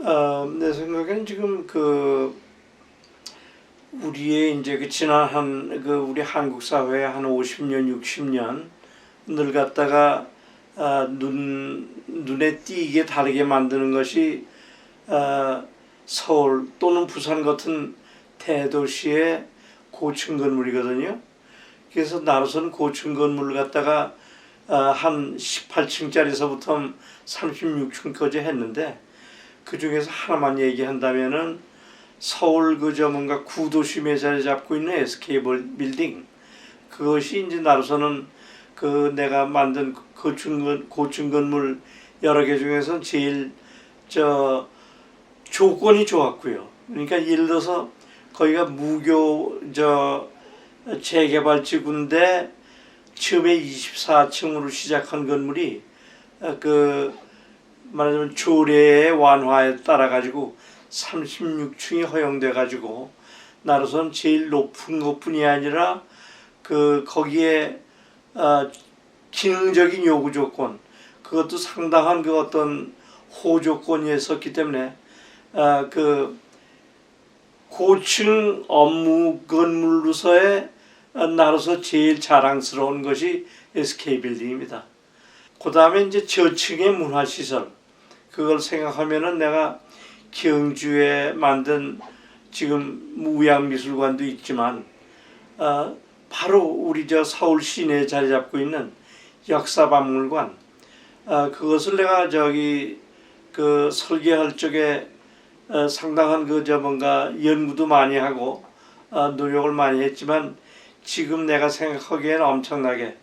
내 생각에는 지금 우리의 이제 지난 우리 한국 사회의 한 50년, 60년 늘 갖다가 눈에 띄게 다르게 만드는 것이 서울 또는 부산 같은 대도시의 고층 건물이거든요. 그래서 나로서는 고층 건물을 갖다가 한 18층짜리서부터 36층까지 했는데, 그 중에서 하나만 얘기한다면은 서울 뭔가 구도심에 자리 잡고 있는 SK 빌딩, 그것이 이제 나로서는 내가 만든 고층 건물 여러 개 중에서 제일 조건이 좋았고요. 그러니까 예를 들어서 거기가 무교 재개발지구인데 처음에 24층으로 시작한 건물이 말하자면 조례의 완화에 따라 가지고 36층이 허용돼 가지고 나로서는 제일 높은 것뿐이 아니라 거기에 기능적인 요구 조건, 그것도 상당한 어떤 호조건이었기 때문에 고층 업무 건물로서의 나로서 제일 자랑스러운 것이 SK 빌딩입니다. 그 다음에 이제 저층의 문화시설, 그걸 생각하면은 내가 경주에 만든 지금 무양미술관도 있지만 바로 우리 서울 시내에 자리 잡고 있는 역사박물관, 그것을 내가 설계할 적에 상당한 뭔가 연구도 많이 하고 노력을 많이 했지만, 지금 내가 생각하기에는 엄청나게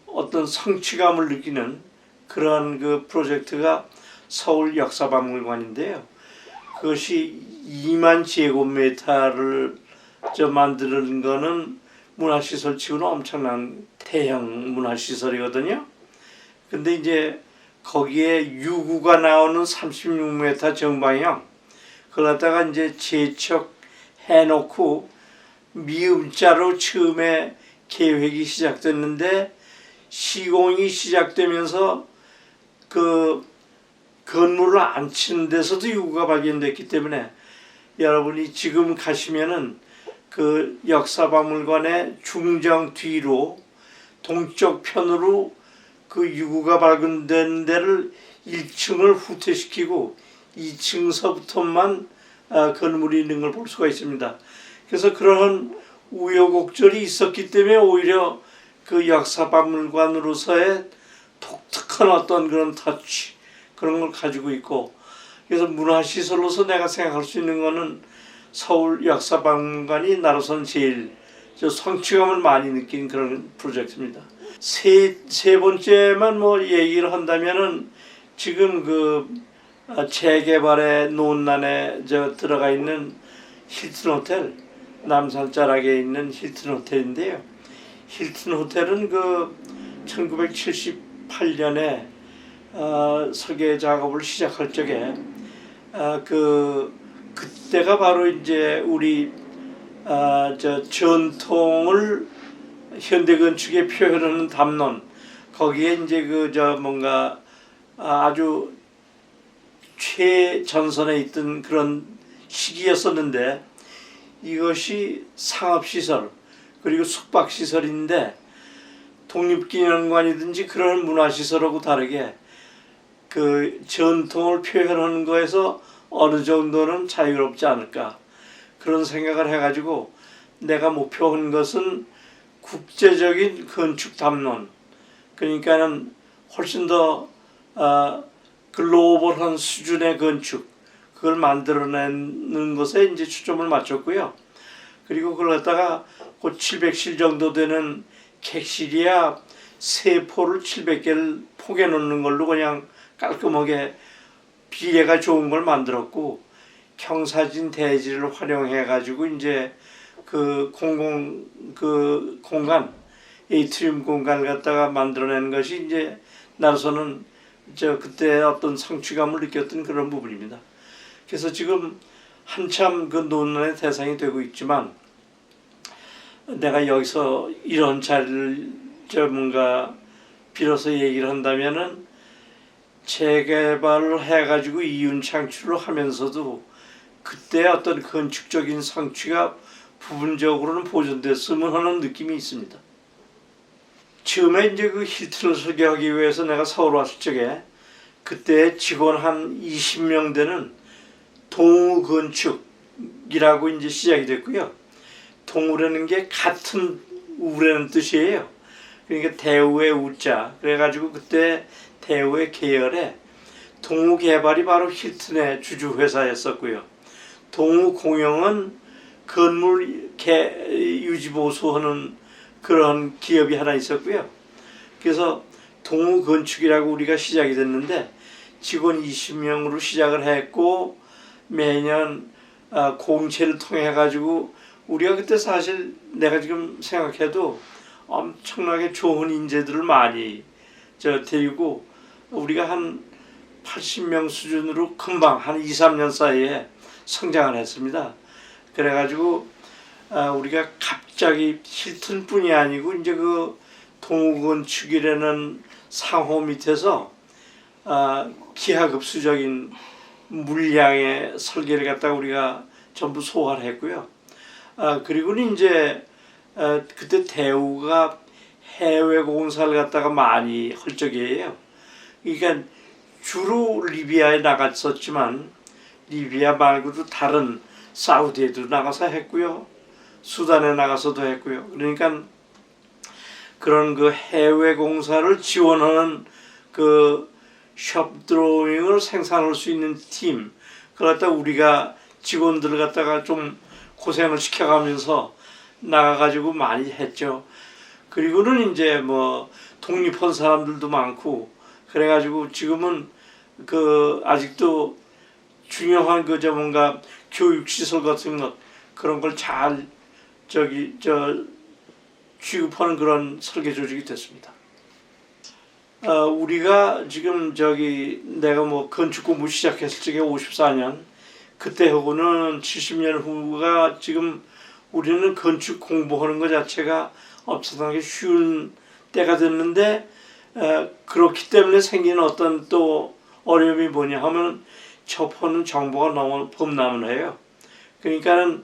어떤 성취감을 느끼는 그런 프로젝트가 서울 역사박물관인데요. 그것이 2만 제곱미터를 만드는 거는 문화시설치고는 엄청난 대형 문화시설이거든요. 근데 이제 거기에 유구가 나오는 36m 정방형, 그걸 갖다가 이제 재척해놓고 미음자로 처음에 계획이 시작됐는데, 시공이 시작되면서 건물을 안 치는 데서도 유구가 발견됐기 때문에, 여러분이 지금 가시면은 역사박물관의 중정 뒤로 동쪽 편으로 유구가 발견된 데를 1층을 후퇴시키고 2층서부터만 건물이 있는 걸 볼 수가 있습니다. 그래서 그런 우여곡절이 있었기 때문에 오히려 역사박물관으로서의 독특한 어떤 그런 터치, 그런 걸 가지고 있고, 그래서 문화시설로서 내가 생각할 수 있는 거는 서울 역사박물관이 나로서는 제일 성취감을 많이 느낀 그런 프로젝트입니다. 세 번째만 얘기를 한다면은 지금 재개발의 논란에 들어가 있는 힐튼 호텔, 남산 자락에 있는 힐튼 호텔인데요. 힐튼 호텔은 1978년에 설계 작업을 시작할 적에 그때가 바로 이제 우리 전통을 현대 건축에 표현하는 담론, 거기에 이제 뭔가 아주 최전선에 있던 그런 시기였었는데, 이것이 상업시설 그리고 숙박시설인데 독립기념관이든지 그런 문화시설하고 다르게 전통을 표현하는 거에서 어느 정도는 자유롭지 않을까, 그런 생각을 해가지고 내가 목표한 것은 국제적인 건축 담론, 그러니까는 훨씬 더 글로벌한 수준의 건축, 그걸 만들어내는 것에 이제 초점을 맞췄고요. 그리고 그걸 갖다가 곧 700실 정도 되는 객실이야 세포를 700개를 포개 놓는 걸로 그냥 깔끔하게 비례가 좋은 걸 만들었고, 경사진 대지를 활용해 가지고 이제 공간, 에이트리움 공간을 갖다가 만들어낸 것이 이제 나로서는 그때 어떤 성취감을 느꼈던 그런 부분입니다. 그래서 지금 한참 논란의 대상이 되고 있지만, 내가 여기서 이런 자리를 뭔가 빌어서 얘기를 한다면은 재개발을 해가지고 이윤 창출을 하면서도 그때 어떤 건축적인 성취가 부분적으로는 보존됐으면 하는 느낌이 있습니다. 처음에 이제 그 힐튼을 설계하기 위해서 내가 서울 왔을 적에 그때 직원 한 20명 되는 동우건축이라고 이제 시작이 됐고요. 동우라는 게 같은 우라는 뜻이에요. 그러니까 대우의 우자. 그래가지고 그때 대우의 계열에 동우개발이 바로 힐튼의 주주 회사였었고요. 동우공영은 건물 유지보수하는 그런 기업이 하나 있었고요. 그래서 동우건축이라고 우리가 시작이 됐는데 직원 20명으로 시작을 했고 매년 공채를 통해 가지고 우리가 그때 사실 내가 지금 생각해도 엄청나게 좋은 인재들을 많이 데리고 우리가 한 80명 수준으로 금방 한 2, 3년 사이에 성장을 했습니다. 그래가지고 우리가 갑자기 힐튼뿐이 아니고 이제 그 동우건축이라는 상호 밑에서 기하급수적인 물량의 설계를 갖다가 우리가 전부 소화를 했고요. 그리고는 이제 그때 대우가 해외 공사를 갖다가 많이 할 적이에요. 그러니까 주로 리비아에 나갔었지만 리비아 말고도 다른 사우디에도 나가서 했고요. 수단에 나가서도 했고요. 그러니까 그런 그 해외 공사를 지원하는 그 숍 드로잉을 생산할 수 있는 팀, 그걸 갖다 우리가 직원들을 갖다가 좀 고생을 시켜가면서 나가가지고 많이 했죠. 그리고는 이제 뭐 독립한 사람들도 많고 그래가지고 지금은 그 아직도 중요한 그 뭔가 교육 시설 같은 것 그런 걸 잘 취급하는 그런 설계 조직이 됐습니다. 우리가 지금 내가 뭐 건축 공부 시작했을 적에 54년 그때 하고는 70년 후가 지금 우리는 건축 공부하는 것 자체가 엄청나게 쉬운 때가 됐는데 그렇기 때문에 생기는 어떤 또 어려움이 뭐냐 하면 접하는 정보가 너무 범람해요. 그러니까는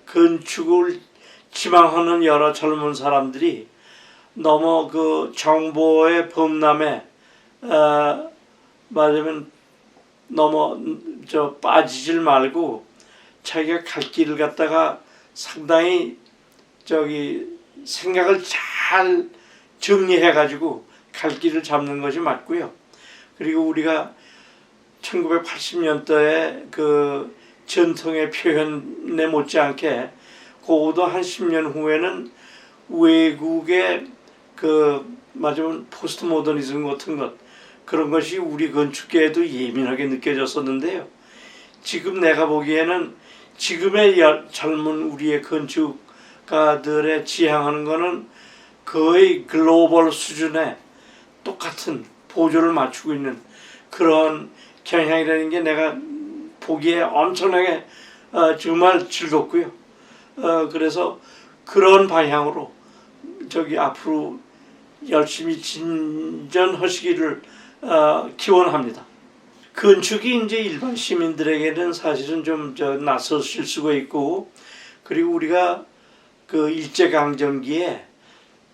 건축을 지망하는 여러 젊은 사람들이 너무 그 정보의 범람에 말하자면 너무 빠지질 말고 자기가 갈 길을 갖다가 상당히 생각을 잘 정리해 가지고 갈 길을 잡는 것이 맞고요. 그리고 우리가 1980년대에 그 전통의 표현에 못지않게 그것도 한 10년 후에는 외국의 말하자면 포스트 모더니즘 같은 것 그런 것이 우리 건축계에도 예민하게 느껴졌었는데요. 지금 내가 보기에는 지금의 젊은 우리의 건축가들의 지향하는 거는 거의 글로벌 수준의 똑같은 보조를 맞추고 있는 그런 경향이라는 게 내가 보기에 엄청나게 정말 즐겁고요. 그래서 그런 방향으로 앞으로 열심히 진전하시기를 기원합니다. 건축이 이제 일반 시민들에게는 사실은 좀 낯서실 수가 있고 그리고 우리가 그 일제강점기에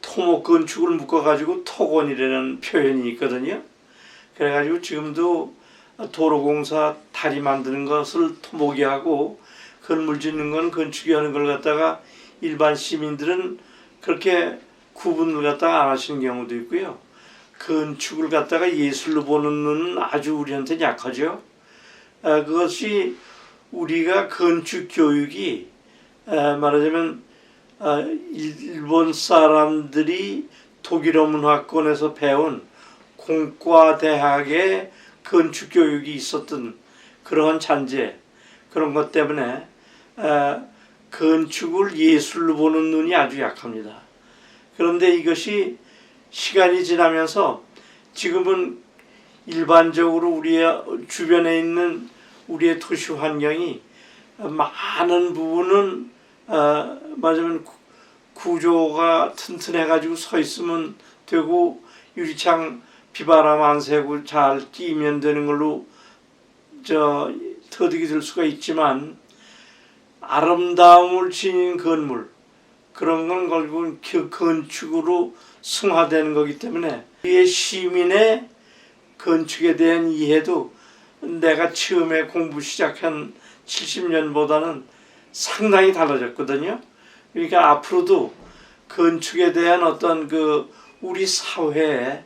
토목 건축을 묶어가지고 토건이라는 표현이 있거든요. 그래가지고 지금도 도로공사 다리 만드는 것을 토목이 하고 건물 짓는 건 건축이 하는 걸 갖다가 일반 시민들은 그렇게 구분을 갖다가 안 하시는 경우도 있고요. 건축을 갖다가 예술로 보는 눈은 아주 우리한테 약하죠. 그것이 우리가 건축 교육이 말하자면 일본 사람들이 독일어 문화권에서 배운 공과대학의 건축 교육이 있었던 그러한 잔재 그런 것 때문에 건축을 예술로 보는 눈이 아주 약합니다. 그런데 이것이 시간이 지나면서 지금은 일반적으로 우리의 주변에 있는 우리의 도시 환경이 많은 부분은 말하자면 구조가 튼튼해가지고 서 있으면 되고 유리창 비바람 안 새고 잘 끼면 되는 걸로 터득이 될 수가 있지만 아름다움을 지닌 건물 그런 건 결국은 건축으로 승화되는 거기 때문에 이 시민의 건축에 대한 이해도 내가 처음에 공부 시작한 70년보다는 상당히 달라졌거든요. 그러니까 앞으로도 건축에 대한 어떤 우리 사회의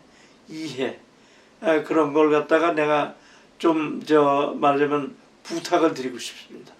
이해 그런 걸 갖다가 내가 좀 말하자면 부탁을 드리고 싶습니다.